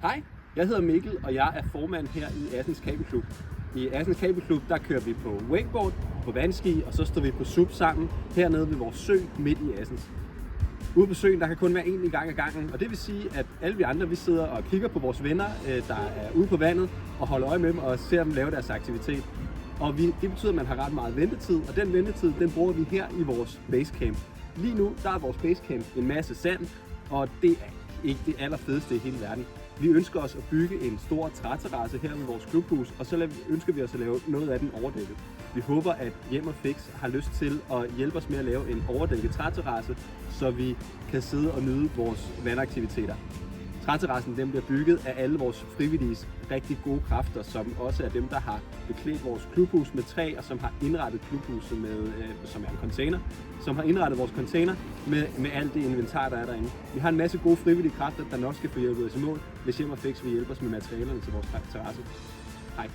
Hej, jeg hedder Mikkel, og jeg er formand her i Assens Kabelklub. I Assens Kabelklub, der kører vi på wakeboard, på vandski, og så står vi på SUP sammen hernede ved vores sø midt i Assens. Ude på søen, der kan kun være en gang ad gangen, og det vil sige, at alle vi andre, vi sidder og kigger på vores venner, der er ude på vandet, og holder øje med dem og ser dem lave deres aktivitet. Og det betyder, at man har ret meget ventetid, og den ventetid, den bruger vi her i vores basecamp. Lige nu, der er vores basecamp en masse sand, og det er ikke det allerfedeste i hele verden. Vi ønsker os at bygge en stor træterrasse her ved vores klubhus, og så ønsker vi os at lave noget af den overdækket. Vi håber, at Hjem og Fix har lyst til at hjælpe os med at lave en overdækket træterrasse, så vi kan sidde og nyde vores vandaktiviteter. Træterrassen den bliver bygget af alle vores frivilliges rigtig gode kræfter, som også er dem, der har beklædt vores klubhus med træ, og som har indrettet klubhuset med, som er en container, som har indrettet vores container med alt det inventar, der er derinde. Vi har en masse gode frivillige kræfter, der nok skal få hjælpet os i mål, hvis Hjem og Fix vil hjælpe os med materialerne til vores terrasse. Hej.